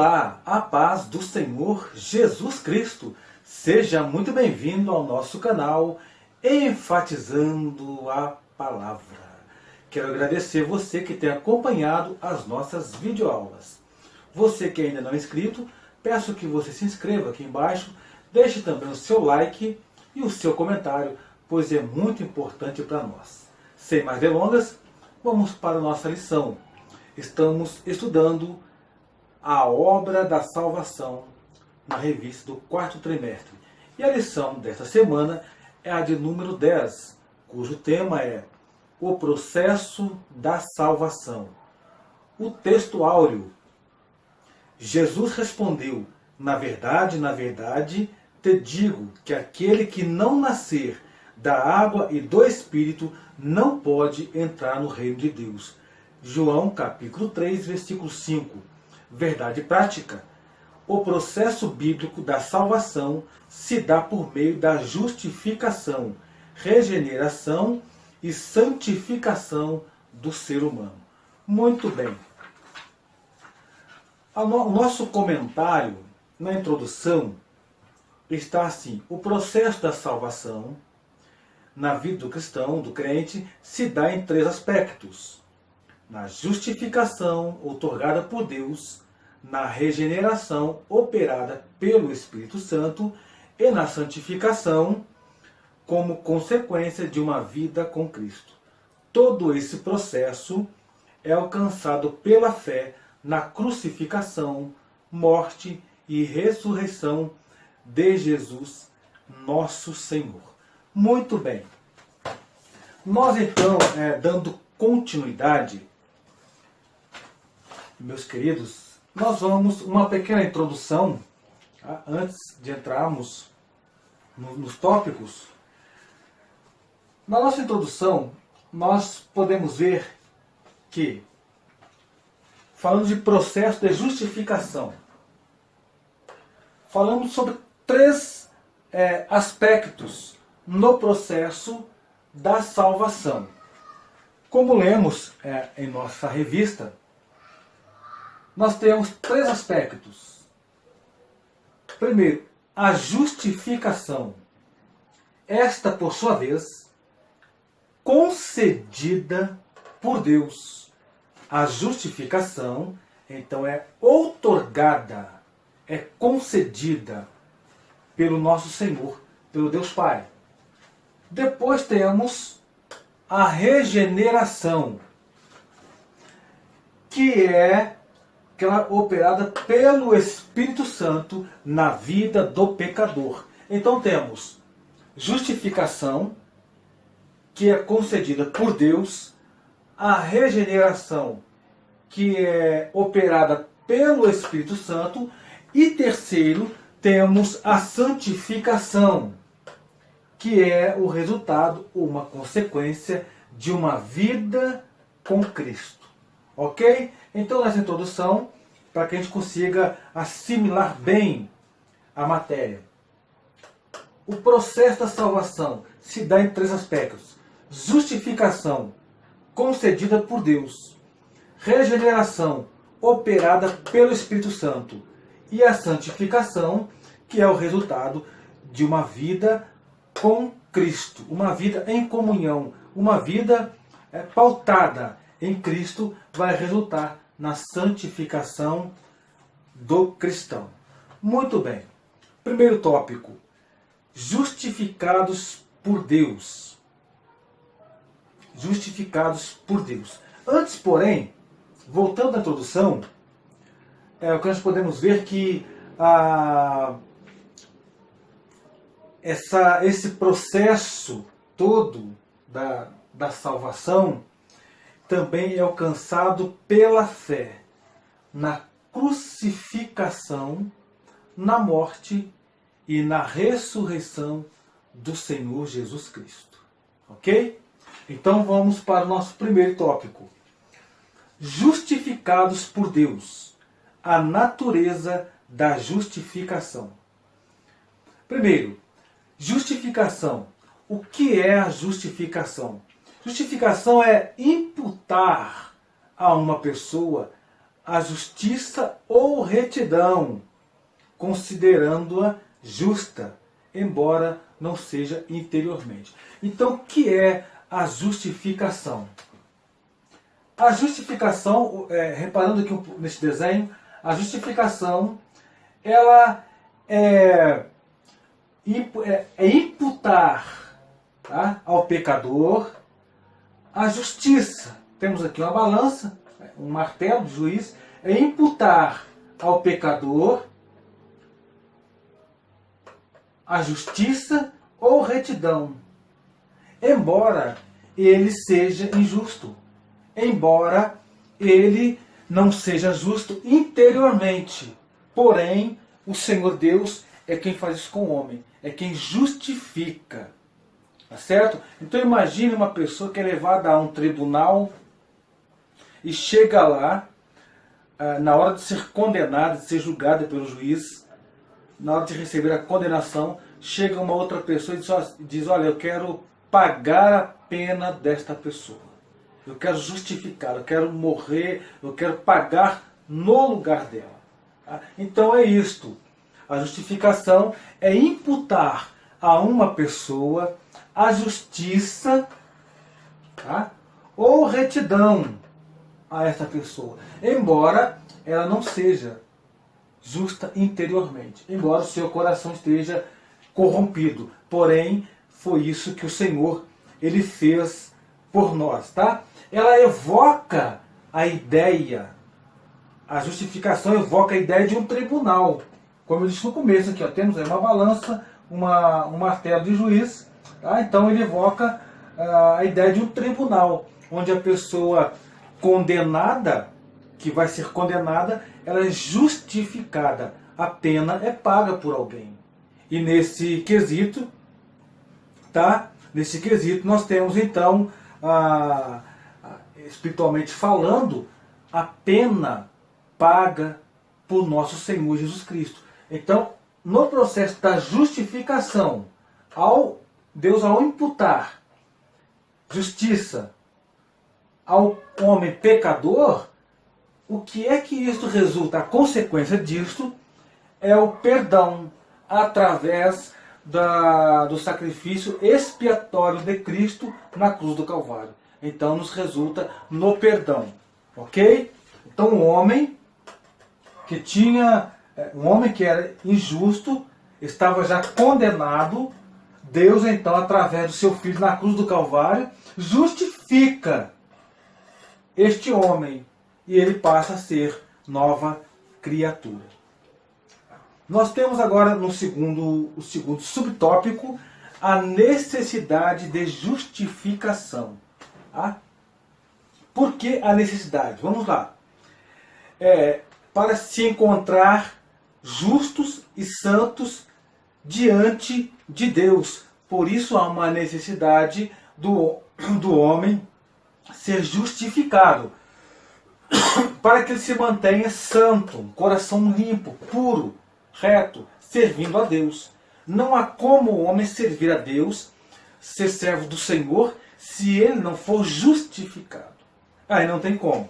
Olá, a paz do Senhor Jesus Cristo. Seja muito bem-vindo ao nosso canal Enfatizando a Palavra. Quero agradecer você que tem acompanhado as nossas videoaulas. Você que ainda não é inscrito, peço que você se inscreva aqui embaixo, deixe também o seu like e o seu comentário, pois é muito importante para nós. Sem mais delongas, vamos para a nossa lição. Estamos estudando a obra da salvação na revista do quarto trimestre. E a lição desta semana é a de número 10, cujo tema é o processo da salvação. O texto áureo. Jesus respondeu: na verdade, te digo que aquele que não nascer da água e do Espírito não pode entrar no reino de Deus. João capítulo 3, versículo 5. Verdade prática. O processo bíblico da salvação se dá por meio da justificação, regeneração e santificação do ser humano. Muito bem. O nosso comentário, na introdução, está assim: o processo da salvação na vida do cristão, do crente, se dá em três aspectos: na justificação outorgada por Deus, na regeneração operada pelo Espírito Santo e na santificação como consequência de uma vida com Cristo. Todo esse processo é alcançado pela fé na crucificação, morte e ressurreição de Jesus, nosso Senhor. Muito bem. Nós então, dando continuidade, meus queridos, nós vamos uma pequena introdução, tá? Antes de entrarmos nos tópicos. Na nossa introdução, nós podemos ver que, falando de processo de justificação, falamos sobre três aspectos no processo da salvação. Como lemos em nossa revista, nós temos três aspectos. Primeiro, a justificação. Esta, por sua vez, concedida por Deus. A justificação, então, é outorgada, é concedida pelo nosso Senhor, pelo Deus Pai. Depois temos a regeneração, que é aquela operada pelo Espírito Santo na vida do pecador. Então temos justificação, que é concedida por Deus, a regeneração, que é operada pelo Espírito Santo, e terceiro, temos a santificação, que é o resultado, uma consequência de uma vida com Cristo. Ok? Então, nessa introdução, para que a gente consiga assimilar bem a matéria. O processo da salvação se dá em três aspectos: justificação, concedida por Deus; regeneração, operada pelo Espírito Santo; e a santificação, que é o resultado de uma vida com Cristo, uma vida em comunhão, uma vida pautada em Cristo, vai resultar na santificação do cristão. Muito bem. Primeiro tópico: justificados por Deus. Justificados por Deus. Antes, porém, voltando à introdução, o que nós podemos ver que esse processo todo da salvação também é alcançado pela fé na crucificação, na morte e na ressurreição do Senhor Jesus Cristo. Ok? Então vamos para o nosso primeiro tópico. Justificados por Deus. A natureza da justificação. Primeiro, justificação. O que é a justificação? Justificação é imputar a uma pessoa a justiça ou retidão, considerando-a justa, embora não seja interiormente. Então, o que é a justificação? A justificação, reparando aqui nesse desenho, a justificação ela é imputar, tá, ao pecador a justiça. Temos aqui uma balança, um martelo de juiz, é imputar ao pecador a justiça ou retidão, embora ele seja injusto, embora ele não seja justo interiormente. Porém, o Senhor Deus é quem faz isso com o homem, é quem justifica. Tá certo? Então imagine uma pessoa que é levada a um tribunal e chega lá, na hora de ser condenada, de ser julgada pelo juiz, na hora de receber a condenação, chega uma outra pessoa e diz, olha, eu quero pagar a pena desta pessoa. Eu quero justificar, eu quero morrer, eu quero pagar no lugar dela. Tá? Então é isto. A justificação é imputar a uma pessoa a justiça, tá, ou retidão a essa pessoa, embora ela não seja justa interiormente, embora o seu coração esteja corrompido. Porém, foi isso que o Senhor ele fez por nós, tá? Ela evoca a ideia, a justificação evoca a ideia de um tribunal. Como eu disse no começo aqui, ó, temos aí uma balança, um martelo de juiz, tá? Então ele evoca a ideia de um tribunal, onde a pessoa condenada, que vai ser condenada, ela é justificada. A pena é paga por alguém. E nesse quesito, tá? Nesse quesito nós temos então, espiritualmente falando, a pena paga por nosso Senhor Jesus Cristo. Então, no processo da justificação, Deus ao imputar justiça ao homem pecador, o que é que isto resulta? A consequência disto é o perdão através do sacrifício expiatório de Cristo na cruz do Calvário. Então nos resulta no perdão. Ok? Então um homem que era injusto, estava já condenado, Deus então, através do seu Filho na cruz do Calvário, justifica este homem e ele passa a ser nova criatura. Nós temos agora o segundo subtópico, a necessidade de justificação. Tá? Por que a necessidade? Vamos lá. Para se encontrar justos e santos diante de Deus. Por isso há uma necessidade do homem ser justificado, para que ele se mantenha santo, um coração limpo, puro, reto, servindo a Deus. Não há como o homem servir a Deus, ser servo do Senhor, se ele não for justificado. Aí não tem como.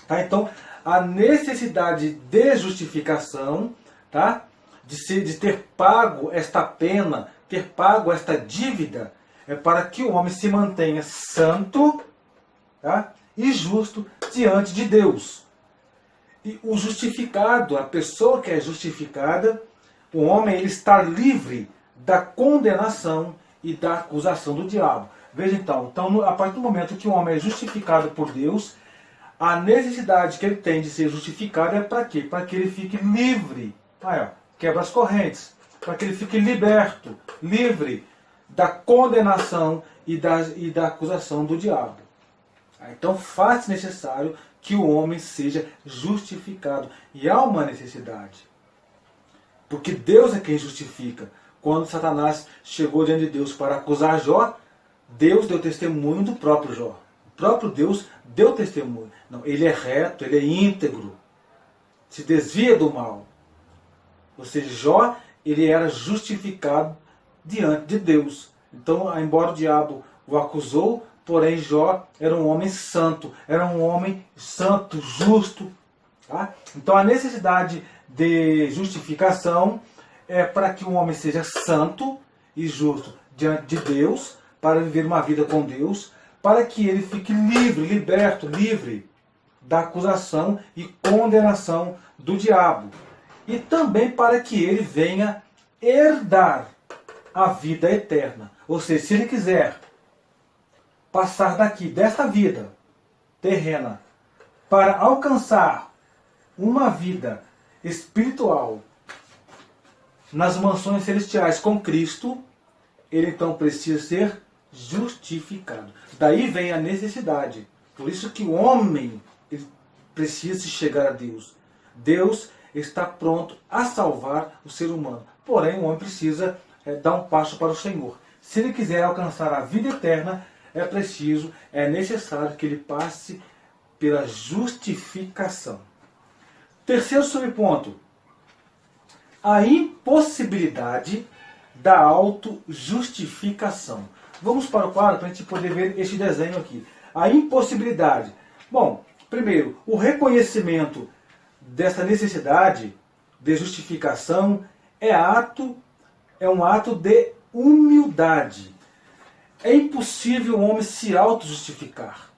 Tá? Então, a necessidade de justificação, tá? de ter pago esta pena, ter pago esta dívida, é para que o homem se mantenha santo, tá? E justo diante de Deus. E o justificado, a pessoa que é justificada, o homem ele está livre da condenação e da acusação do diabo. Veja então, a partir do momento que o homem é justificado por Deus, a necessidade que ele tem de ser justificado é para quê? Para que ele fique livre. Quebra as correntes. Para que ele fique liberto, livre da condenação e da acusação do diabo. Então faz-se necessário que o homem seja justificado. E há uma necessidade. Porque Deus é quem justifica. Quando Satanás chegou diante de Deus para acusar Jó, Deus deu testemunho do próprio Jó. O próprio Deus deu testemunho. Não, ele é reto, ele é íntegro. Se desvia do mal. Ou seja, Jó, ele era justificado diante de Deus. Então, embora o diabo o acusou, porém Jó era um homem santo. Era um homem santo, justo, Tá? Então a necessidade de justificação é para que o homem seja santo e justo diante de Deus, para viver uma vida com Deus, para que ele fique livre, liberto, livre da acusação e condenação do diabo. E também para que ele venha herdar a vida eterna. Ou seja, se ele quiser passar daqui, desta vida terrena, para alcançar uma vida espiritual nas mansões celestiais com Cristo, ele então precisa ser justificado. Daí vem a necessidade. Por isso que o homem precisa se chegar a Deus. Deus está pronto a salvar o ser humano. Porém, o homem precisa dar um passo para o Senhor. Se ele quiser alcançar a vida eterna, é necessário que ele passe pela justificação. Terceiro subponto, a impossibilidade da autojustificação. Vamos para o quadro para a gente poder ver este desenho aqui. A impossibilidade. Bom, primeiro, o reconhecimento dessa necessidade de justificação é um ato de humildade. É impossível o homem se auto-justificar.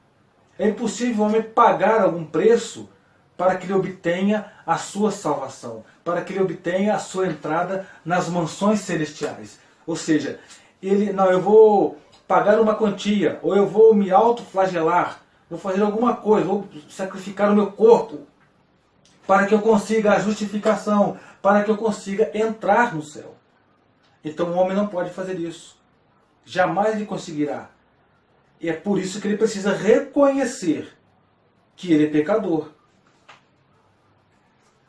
É impossível o homem pagar algum preço para que ele obtenha a sua salvação, para que ele obtenha a sua entrada nas mansões celestiais. Ou seja, eu vou pagar uma quantia, ou eu vou me autoflagelar, vou fazer alguma coisa, vou sacrificar o meu corpo para que eu consiga a justificação, para que eu consiga entrar no céu. Então o homem não pode fazer isso. Jamais ele conseguirá. E é por isso que ele precisa reconhecer que ele é pecador.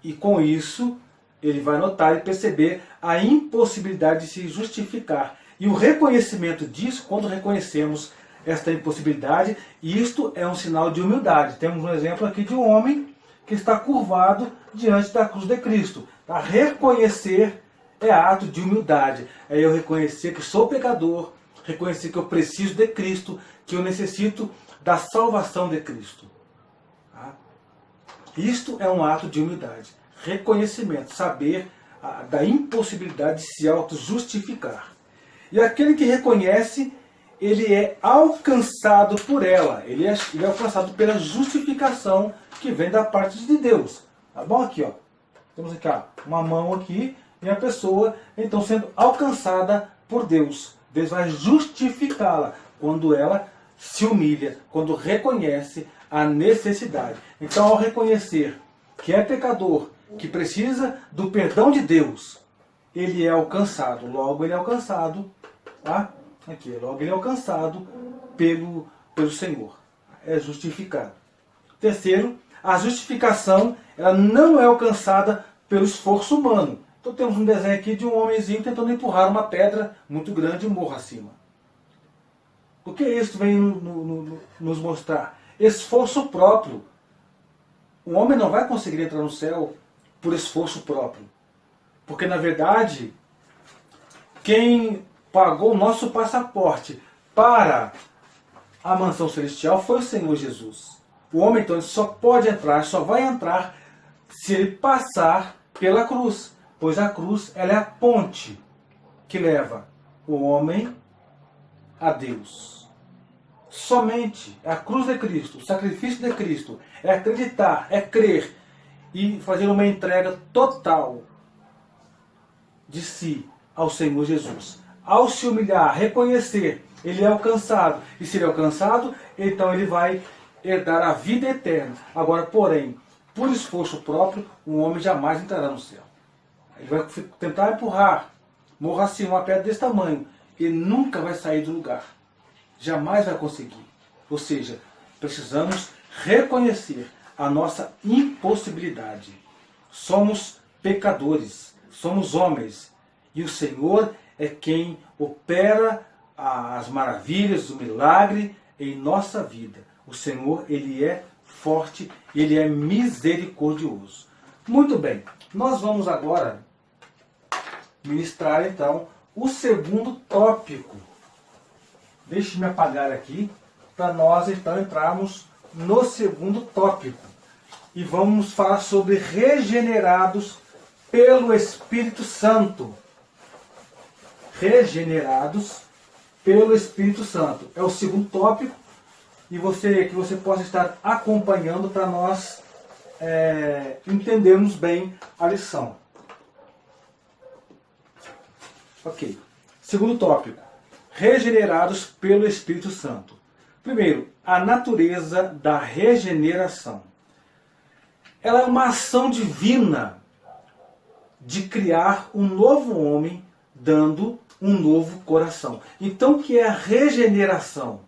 E com isso, ele vai notar e perceber a impossibilidade de se justificar. E o reconhecimento disso, quando reconhecemos esta impossibilidade, isto é um sinal de humildade. Temos um exemplo aqui de um homem que está curvado diante da cruz de Cristo. Tá? Reconhecer é ato de humildade. É eu reconhecer que sou pecador, reconhecer que eu preciso de Cristo, que eu necessito da salvação de Cristo. Tá? Isto é um ato de humildade. Reconhecimento, saber da impossibilidade de se auto-justificar. E aquele que reconhece, ele é alcançado por ela. Ele é alcançado pela justificação que vem da parte de Deus. Tá bom? Aqui, ó. Temos aqui uma mão aqui e a pessoa, então, sendo alcançada por Deus. Deus vai justificá-la quando ela se humilha, quando reconhece a necessidade. Então, ao reconhecer que é pecador, que precisa do perdão de Deus, ele é alcançado. Logo, ele é alcançado, tá? Aqui, logo ele é alcançado pelo Senhor. É justificado. Terceiro, a justificação ela não é alcançada pelo esforço humano. Então temos um desenho aqui de um homenzinho tentando empurrar uma pedra muito grande e morro acima. O que isso vem nos mostrar? Esforço próprio. O homem não vai conseguir entrar no céu por esforço próprio. Porque, na verdade, quem pagou o nosso passaporte para a mansão celestial foi o Senhor Jesus. O homem, então, só pode entrar, só vai entrar se ele passar pela cruz. Pois a cruz ela é a ponte que leva o homem a Deus. Somente a cruz de Cristo, o sacrifício de Cristo, é acreditar, é crer e fazer uma entrega total de si ao Senhor Jesus. Ao se humilhar, reconhecer, ele é alcançado. E se ele é alcançado, então ele vai herdar a vida eterna. Agora, porém, por esforço próprio, um homem jamais entrará no céu. Ele vai tentar empurrar, morra assim, uma pedra desse tamanho, e nunca vai sair do lugar. Jamais vai conseguir. Ou seja, precisamos reconhecer a nossa impossibilidade. Somos pecadores, somos homens, e o Senhor é quem opera as maravilhas, o milagre em nossa vida. O Senhor, ele é forte, ele é misericordioso. Muito bem, nós vamos agora ministrar então o segundo tópico. Deixe-me apagar aqui para nós então entrarmos no segundo tópico. e vamos falar sobre regenerados pelo Espírito Santo. Regenerados pelo Espírito Santo. É o segundo tópico e que você possa estar acompanhando para nós entendermos bem a lição. Ok. Segundo tópico. Regenerados pelo Espírito Santo. Primeiro, a natureza da regeneração. Ela é uma ação divina de criar um novo homem, dando um novo coração. Então, o que é a regeneração?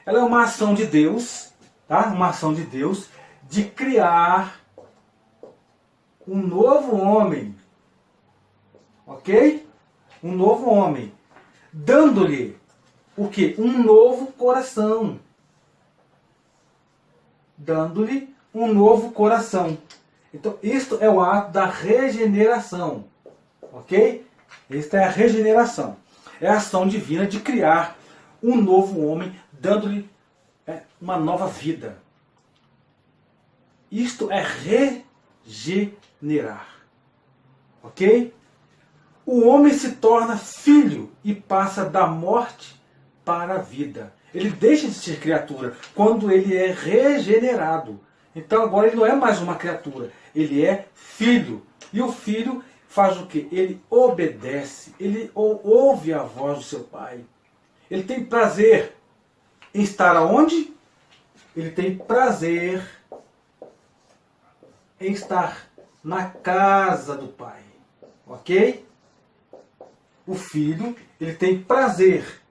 Ela é uma ação de Deus, tá? Uma ação de Deus de criar um novo homem. Ok? Um novo homem. Dando-lhe o quê? Um novo coração. Dando-lhe um novo coração. Então, isto é o ato da regeneração. Ok? Esta é a regeneração. É a ação divina de criar um novo homem, dando-lhe uma nova vida. Isto é regenerar. Ok? O homem se torna filho e passa da morte para a vida. Ele deixa de ser criatura quando ele é regenerado. Então agora ele não é mais uma criatura, ele é filho. E o filho faz o quê? Ele obedece, ele ouve a voz do seu pai. Ele tem prazer em estar aonde? Ele tem prazer em estar na casa do pai. Ok? O filho, ele tem prazer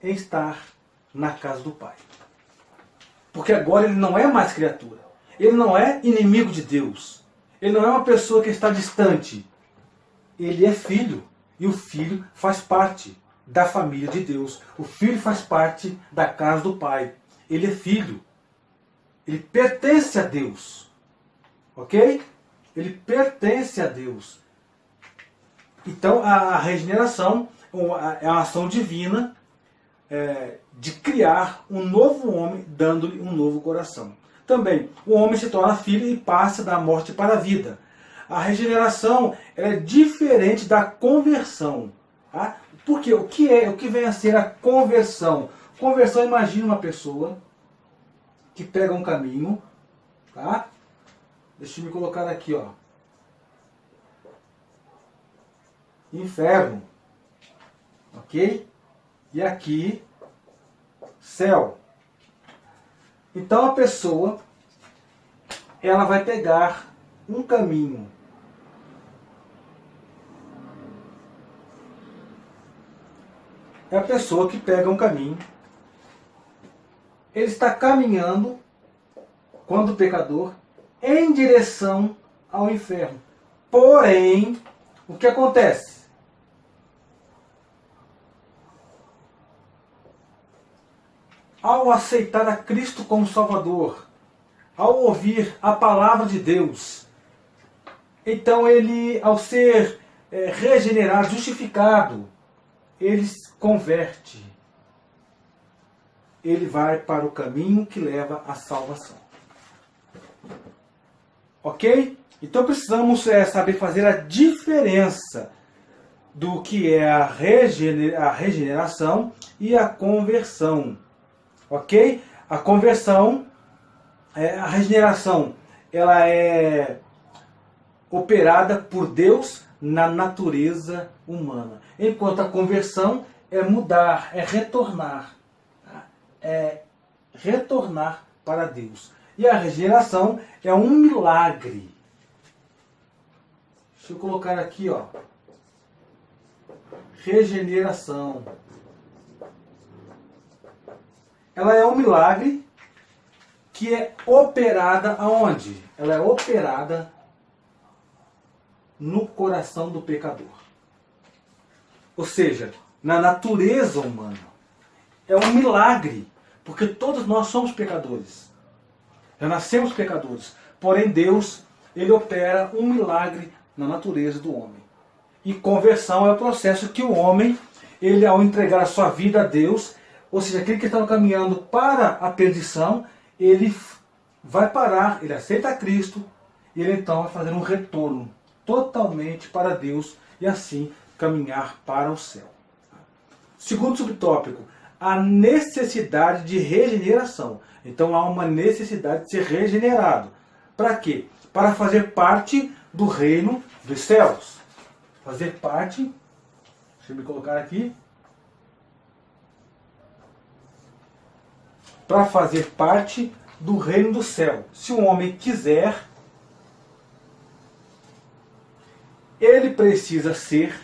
em estar na casa do pai. Porque agora ele não é mais criatura. Ele não é inimigo de Deus. Ele não é uma pessoa que está distante. Ele é filho. E o filho faz parte da família de Deus. O filho faz parte da casa do pai. Ele é filho. Ele pertence a Deus. Ok? Ele pertence a Deus. Então a regeneração é uma ação divina de criar um novo homem, dando-lhe um novo coração. Também, o homem se torna filho e passa da morte para a vida. A regeneração é diferente da conversão. Tá? Porque o que vem a ser a conversão? Conversão, imagina uma pessoa que pega um caminho, tá? Deixa eu me colocar aqui, ó. Inferno, ok? E aqui, céu. Então a pessoa, ela vai pegar um caminho. É a pessoa que pega um caminho. Ele está caminhando, quando pecador, em direção ao inferno. Porém, o que acontece? Ao aceitar a Cristo como Salvador, ao ouvir a palavra de Deus, então ele, ao ser regenerado, justificado, ele se converte. Ele vai para o caminho que leva à salvação. Ok? Então precisamos saber fazer a diferença do que é a regeneração e a conversão. Ok? A conversão, a regeneração, ela é operada por Deus na natureza humana. Enquanto a conversão é mudar, é retornar. É retornar para Deus. E a regeneração é um milagre. Deixa eu colocar aqui, ó. Regeneração. Ela é um milagre que é operada aonde? Ela é operada no coração do pecador. Ou seja, na natureza humana. É um milagre, porque todos nós somos pecadores. Já nascemos pecadores. Porém, Deus, ele opera um milagre na natureza do homem. E conversão é o processo que o homem, ele ao entregar a sua vida a Deus, ou seja, aquele que estava caminhando para a perdição, ele vai parar, ele aceita Cristo, e ele então vai fazer um retorno totalmente para Deus e assim caminhar para o céu. Segundo subtópico, a necessidade de regeneração. Então há uma necessidade de ser regenerado. Para quê? Para fazer parte do reino dos céus. Fazer parte, deixa eu me colocar aqui, para fazer parte do reino do céu. Se o homem quiser, ele precisa ser,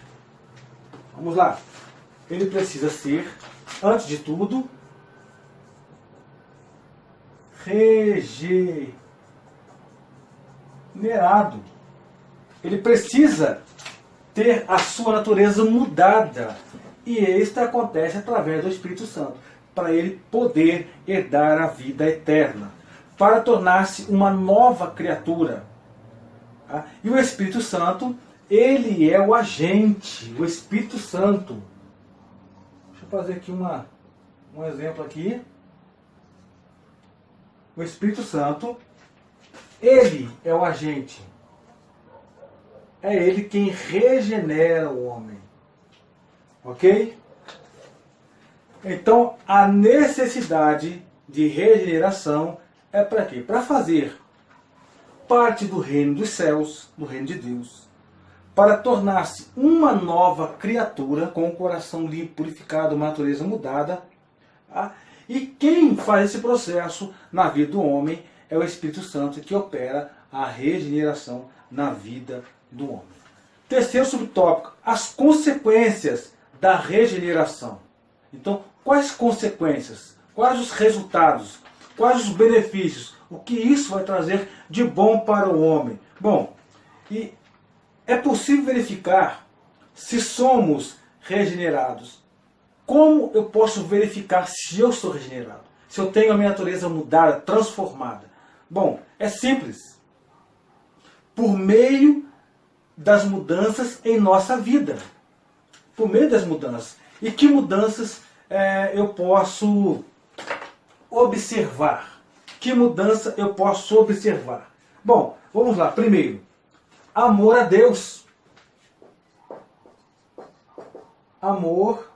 vamos lá, ele precisa ser, antes de tudo, regenerado. Ele precisa ter a sua natureza mudada. E isso acontece através do Espírito Santo, para ele poder herdar a vida eterna, para tornar-se uma nova criatura. E o Espírito Santo, ele é o agente, o Espírito Santo. Deixa eu fazer aqui um exemplo aqui. O Espírito Santo, ele é o agente. É ele quem regenera o homem. Ok? Então, a necessidade de regeneração é para quê? Para fazer parte do reino dos céus, do reino de Deus, para tornar-se uma nova criatura com o coração limpo, purificado, uma natureza mudada. E quem faz esse processo na vida do homem é o Espírito Santo, que opera a regeneração na vida do homem. Terceiro subtópico, as consequências da regeneração. Então, quais consequências? Quais os resultados? Quais os benefícios? O que isso vai trazer de bom para o homem? Bom, e é possível verificar se somos regenerados. Como eu posso verificar se eu sou regenerado? Se eu tenho a minha natureza mudada, transformada? Bom, é simples. Por meio das mudanças em nossa vida. Por meio das mudanças. E que mudanças eu posso observar? Que mudança eu posso observar? Bom, vamos lá. Primeiro, amor a Deus. Amor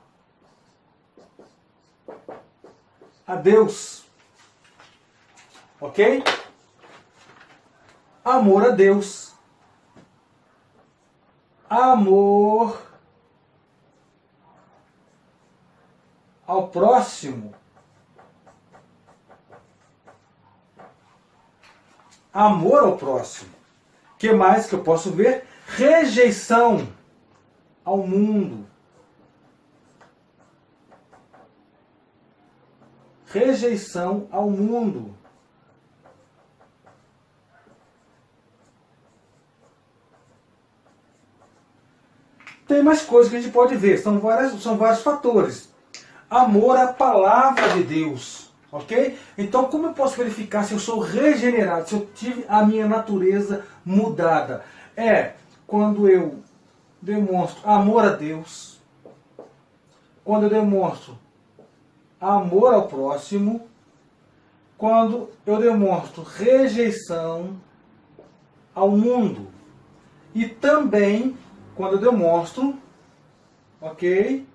a Deus. Ok? Amor a Deus. Amor ao próximo. Amor ao próximo. O que mais que eu posso ver? Rejeição ao mundo. Rejeição ao mundo. Tem mais coisas que a gente pode ver, são vários fatores. Amor à palavra de Deus, ok? Então, como eu posso verificar se eu sou regenerado, se eu tive a minha natureza mudada? É quando eu demonstro amor a Deus, quando eu demonstro amor ao próximo, quando eu demonstro rejeição ao mundo. E também quando eu demonstro, ok?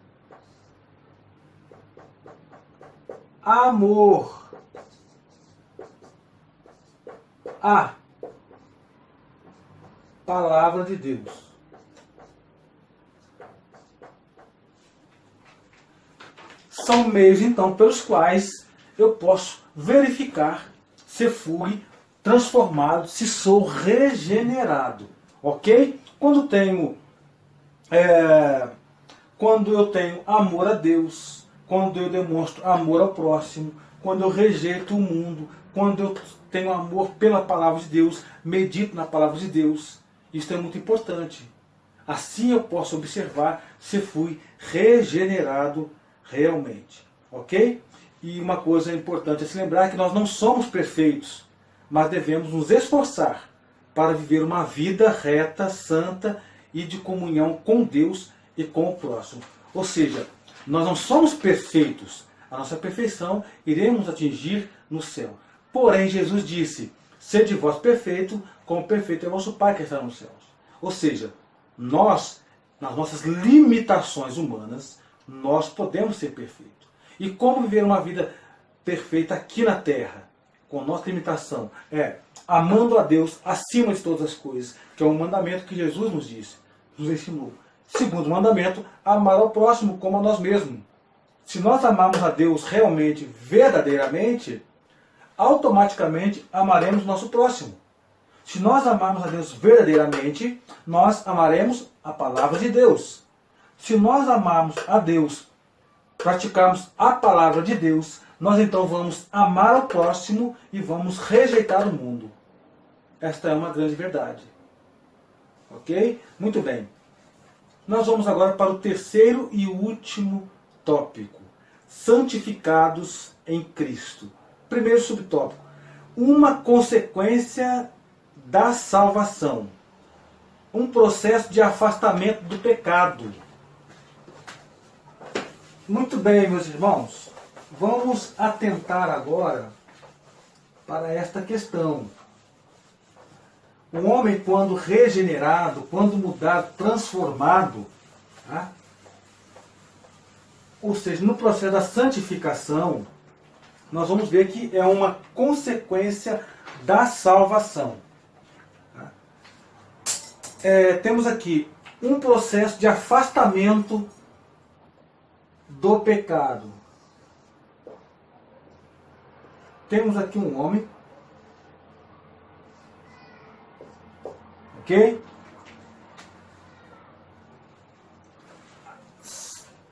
Amor à palavra de Deus. São meios, então, pelos quais eu posso verificar se fui transformado, se sou regenerado. Ok? Quando eu tenho amor a Deus, quando eu demonstro amor ao próximo, quando eu rejeito o mundo, quando eu tenho amor pela palavra de Deus, medito na palavra de Deus, isso é muito importante. Assim eu posso observar se fui regenerado realmente. Ok? E uma coisa importante é se lembrar que nós não somos perfeitos, mas devemos nos esforçar para viver uma vida reta, santa e de comunhão com Deus e com o próximo. Ou seja, nós não somos perfeitos. A nossa perfeição iremos atingir no céu. Porém, Jesus disse, sede vós perfeito, como perfeito é vosso Pai que está nos céus. Ou seja, nós, nas nossas limitações humanas, nós podemos ser perfeitos. E como viver uma vida perfeita aqui na Terra, com nossa limitação? Amando a Deus acima de todas as coisas, que é um mandamento que Jesus nos disse, nos ensinou. Segundo mandamento, amar ao próximo como a nós mesmos. Se nós amarmos a Deus realmente, verdadeiramente, automaticamente amaremos nosso próximo. Se nós amarmos a Deus verdadeiramente, nós amaremos a palavra de Deus. Se nós amarmos a Deus, praticarmos a palavra de Deus, nós então vamos amar ao próximo e vamos rejeitar o mundo. Esta é uma grande verdade. Ok? Muito bem. Nós vamos agora para o terceiro e último tópico. Santificados em Cristo. Primeiro subtópico. Uma consequência da salvação. Um processo de afastamento do pecado. Muito bem, meus irmãos. Vamos atentar agora para esta questão. O homem, quando regenerado, quando mudado, transformado, tá? Ou seja, no processo da santificação, nós vamos ver que é uma consequência da salvação. Tá? Temos aqui um processo de afastamento do pecado. Temos aqui um homem, ok?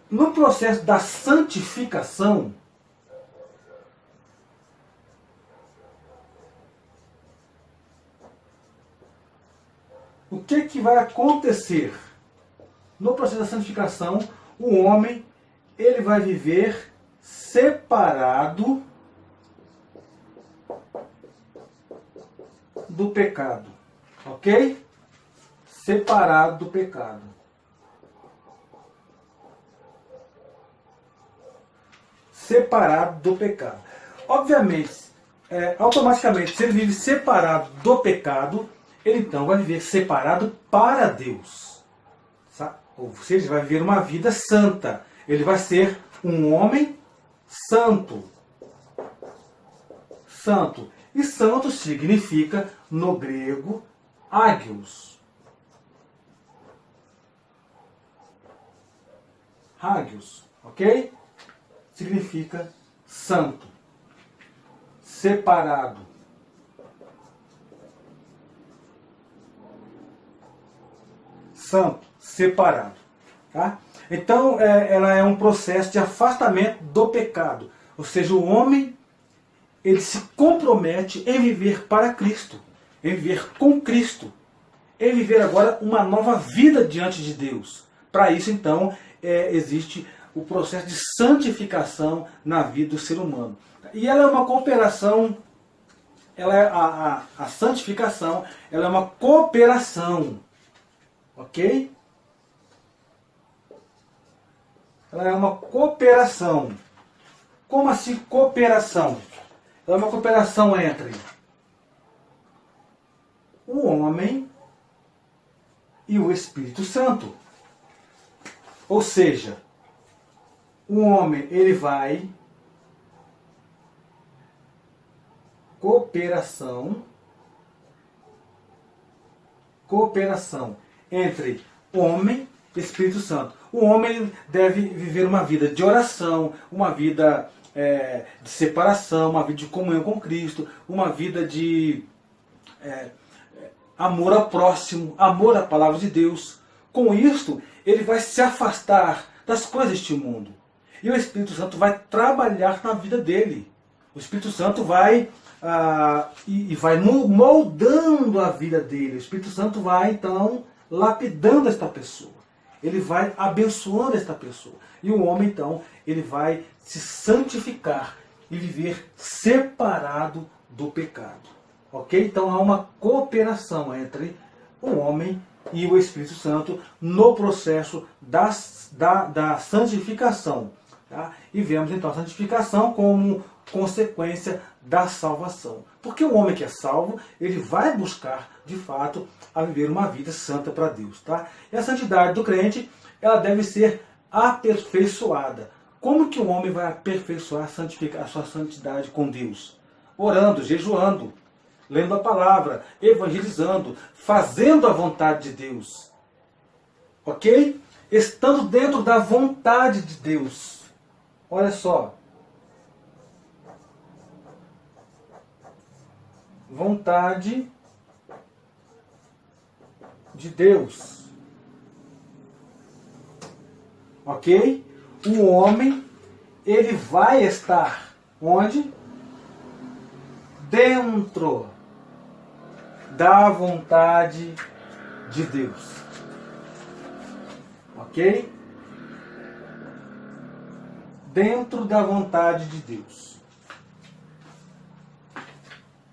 No processo da santificação, o que vai acontecer? No processo da santificação, o homem ele vai viver separado do pecado, ok? Separado do pecado. Separado do pecado. Obviamente, automaticamente, se ele vive separado do pecado, ele então vai viver separado para Deus. Ou seja, vai viver uma vida santa. Ele vai ser um homem santo. Santo. E santo significa, no grego, ágios. Ágios, ok? Significa santo. Separado. Santo, separado. Tá? Então, ela é um processo de afastamento do pecado. Ou seja, o homem ele se compromete em viver para Cristo, em viver com Cristo, em viver agora uma nova vida diante de Deus. Para isso, então, existe o processo de santificação na vida do ser humano. E ela é uma cooperação, a santificação, ela é uma cooperação, ok? Ela é uma cooperação. Como assim cooperação? Ela é uma cooperação entre o homem e o Espírito Santo. Ou seja, o homem ele vai cooperação entre homem e Espírito Santo. O homem deve viver uma vida de oração, uma vida de separação, uma vida de comunhão com Cristo, uma vida de amor ao próximo, amor à palavra de Deus. Com isto, ele vai se afastar das coisas deste mundo. E o Espírito Santo vai trabalhar na vida dele. O Espírito Santo vai vai moldando a vida dele. O Espírito Santo vai, então, lapidando esta pessoa. Ele vai abençoando esta pessoa. E o homem, então, ele vai se santificar e viver separado do pecado. Ok? Então há uma cooperação entre o homem e o Espírito Santo no processo da santificação. Tá? E vemos então a santificação como consequência da salvação. Porque o homem que é salvo, ele vai buscar, de fato, a viver uma vida santa para Deus. Tá? E a santidade do crente, ela deve ser aperfeiçoada. Como que o homem vai aperfeiçoar a sua santidade com Deus? Orando, jejuando, lendo a palavra, evangelizando, fazendo a vontade de Deus. Ok? Estando dentro da vontade de Deus. Olha só. Vontade de Deus. Ok? O homem, ele vai estar onde? Dentro da vontade de Deus. Ok? Dentro da vontade de Deus.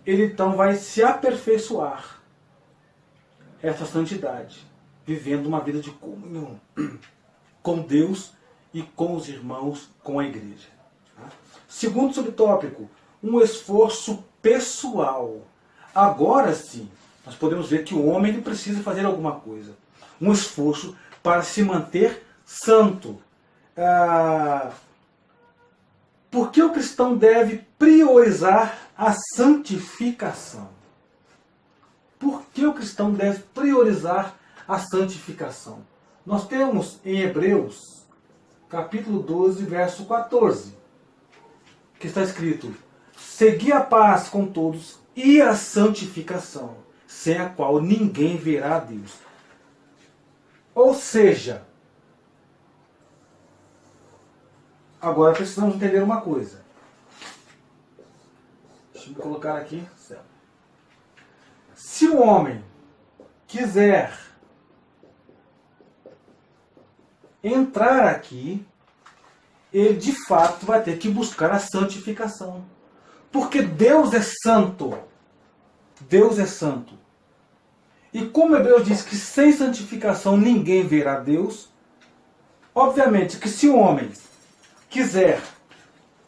Ele então vai se aperfeiçoar essa santidade, vivendo uma vida de comunhão com Deus e com os irmãos, com a igreja. Segundo subtópico, um esforço pessoal. Agora sim, nós podemos ver que o homem ele precisa fazer alguma coisa. Um esforço para se manter santo. Por que o cristão deve priorizar a santificação? Por que o cristão deve priorizar a santificação? Nós temos em Hebreus, capítulo 12, verso 14, que está escrito: segui a paz com todos e a santificação, sem a qual ninguém verá a Deus. Ou seja, agora precisamos entender uma coisa. Deixa eu colocar aqui. Se o homem quiser entrar aqui, ele de fato vai ter que buscar a santificação. Porque Deus é santo. Deus é santo. E como Hebreus diz que sem santificação ninguém verá Deus, obviamente que se o homem quiser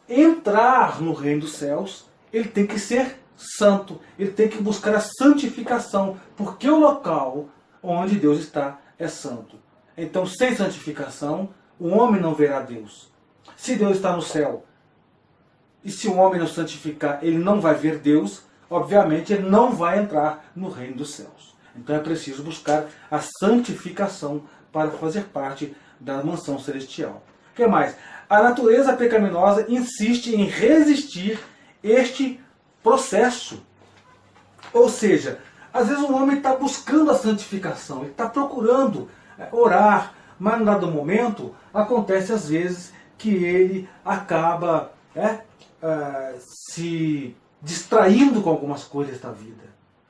entrar no reino dos céus, ele tem que ser santo, ele tem que buscar a santificação, porque o local onde Deus está é santo. Então, sem santificação, o homem não verá Deus. Se Deus está no céu, e se o homem não santificar, ele não vai ver Deus, obviamente ele não vai entrar no reino dos céus. Então é preciso buscar a santificação para fazer parte da mansão celestial. O que mais? A natureza pecaminosa insiste em resistir este processo. Ou seja, às vezes o homem está buscando a santificação, ele está procurando orar, mas no dado momento acontece às vezes que ele acaba se distraindo com algumas coisas da vida.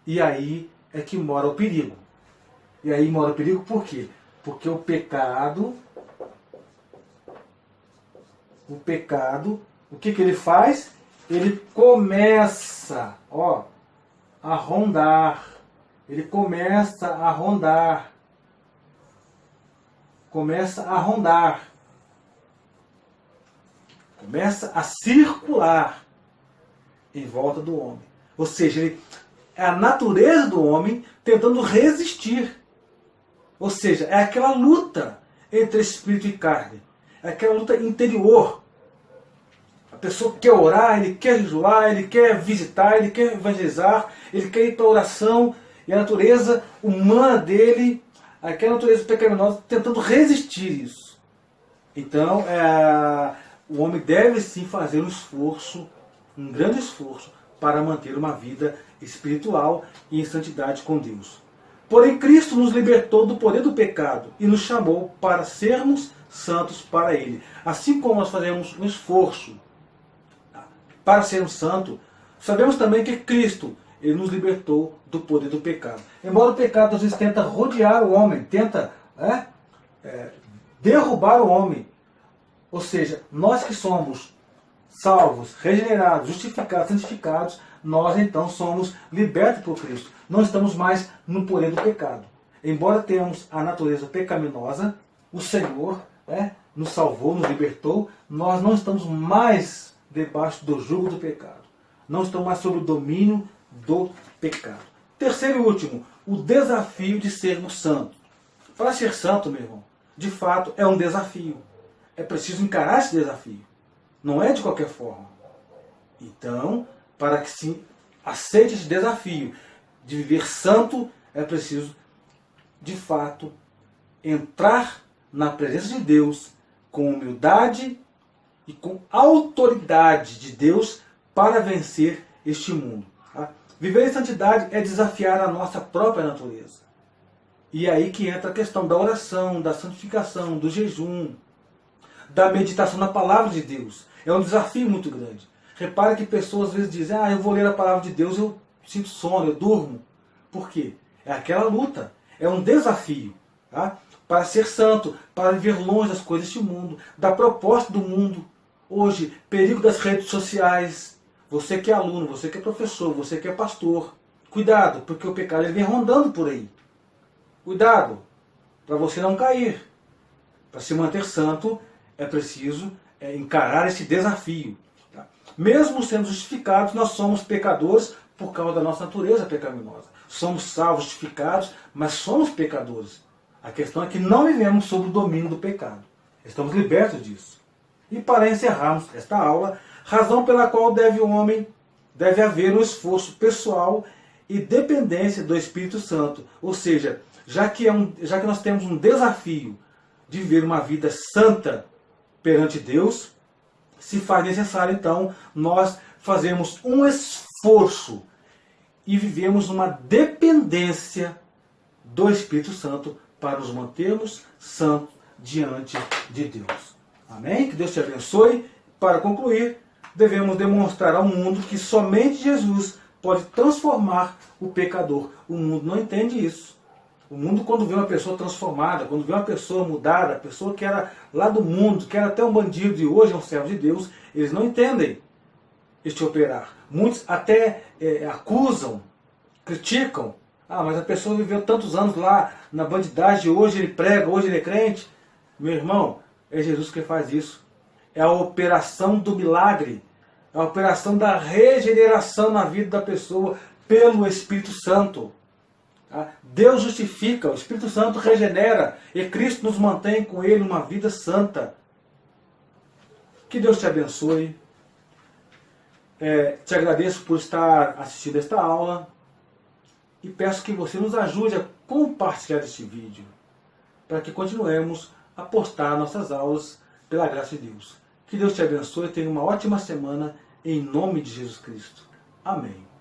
E aí é que mora o perigo. E aí mora o perigo por quê? Porque o pecado, o que ele faz? Ele começa, a rondar. Ele começa a rondar. Começa a rondar. Começa a circular em volta do homem. Ou seja, é a natureza do homem tentando resistir. Ou seja, é aquela luta entre espírito e carne. É aquela luta interior. A pessoa quer orar, ele quer jejuar, ele quer visitar, ele quer evangelizar, ele quer ir para a oração. E a natureza humana dele, aquela natureza pecaminosa, tentando resistir isso. Então, o homem deve sim fazer um esforço, um grande esforço, para manter uma vida espiritual e em santidade com Deus. Porém, Cristo nos libertou do poder do pecado e nos chamou para sermos santos para Ele. Assim como nós fazemos um esforço para sermos santos, sabemos também que Cristo ele nos libertou do poder do pecado. Embora o pecado às vezes tenta rodear o homem, tenta derrubar o homem. Ou seja, nós que somos salvos, regenerados, justificados, santificados, nós então somos libertos por Cristo. Não estamos mais no poder do pecado. Embora tenhamos a natureza pecaminosa, o Senhor nos salvou, nos libertou, nós não estamos mais debaixo do jugo do pecado. Não estão mais sob o domínio do pecado. Terceiro e último, o desafio de sermos santos. Para ser santo, meu irmão, de fato é um desafio. É preciso encarar esse desafio. Não é de qualquer forma. Então, para que se aceite esse desafio de viver santo, é preciso, de fato, entrar na presença de Deus com humildade e com autoridade de Deus para vencer este mundo. Tá? Viver em santidade é desafiar a nossa própria natureza. E é aí que entra a questão da oração, da santificação, do jejum, da meditação na palavra de Deus. É um desafio muito grande. Repare que pessoas às vezes dizem, eu vou ler a palavra de Deus, eu sinto sono, eu durmo. Por quê? É aquela luta, é um desafio. Tá? Para ser santo, para viver longe das coisas deste mundo, da proposta do mundo. Hoje, perigo das redes sociais. Você que é aluno, você que é professor, você que é pastor. Cuidado, porque o pecado ele vem rondando por aí. Cuidado, para você não cair. Para se manter santo, é preciso encarar esse desafio. Tá? Mesmo sendo justificados, nós somos pecadores por causa da nossa natureza pecaminosa. Somos salvos, justificados, mas somos pecadores. A questão é que não vivemos sob o domínio do pecado. Estamos libertos disso. E para encerrarmos esta aula, razão pela qual deve haver um esforço pessoal e dependência do Espírito Santo. Ou seja, já que nós temos um desafio de viver uma vida santa perante Deus, se faz necessário então nós fazermos um esforço e vivemos uma dependência do Espírito Santo para nos mantermos santos diante de Deus. Amém? Que Deus te abençoe. Para concluir, devemos demonstrar ao mundo que somente Jesus pode transformar o pecador. O mundo não entende isso. O mundo, quando vê uma pessoa transformada, quando vê uma pessoa mudada, a pessoa que era lá do mundo, que era até um bandido e hoje é um servo de Deus, eles não entendem este operar. Muitos até acusam, criticam. Mas a pessoa viveu tantos anos lá na bandidagem, hoje ele prega, hoje ele é crente. Meu irmão, é Jesus que faz isso. É a operação do milagre, é a operação da regeneração na vida da pessoa pelo Espírito Santo. Deus justifica, o Espírito Santo regenera e Cristo nos mantém com Ele uma vida santa. Que Deus te abençoe. Te agradeço por estar assistindo esta aula e peço que você nos ajude a compartilhar este vídeo para que continuemos a postar nossas aulas pela graça de Deus. Que Deus te abençoe e tenha uma ótima semana em nome de Jesus Cristo. Amém.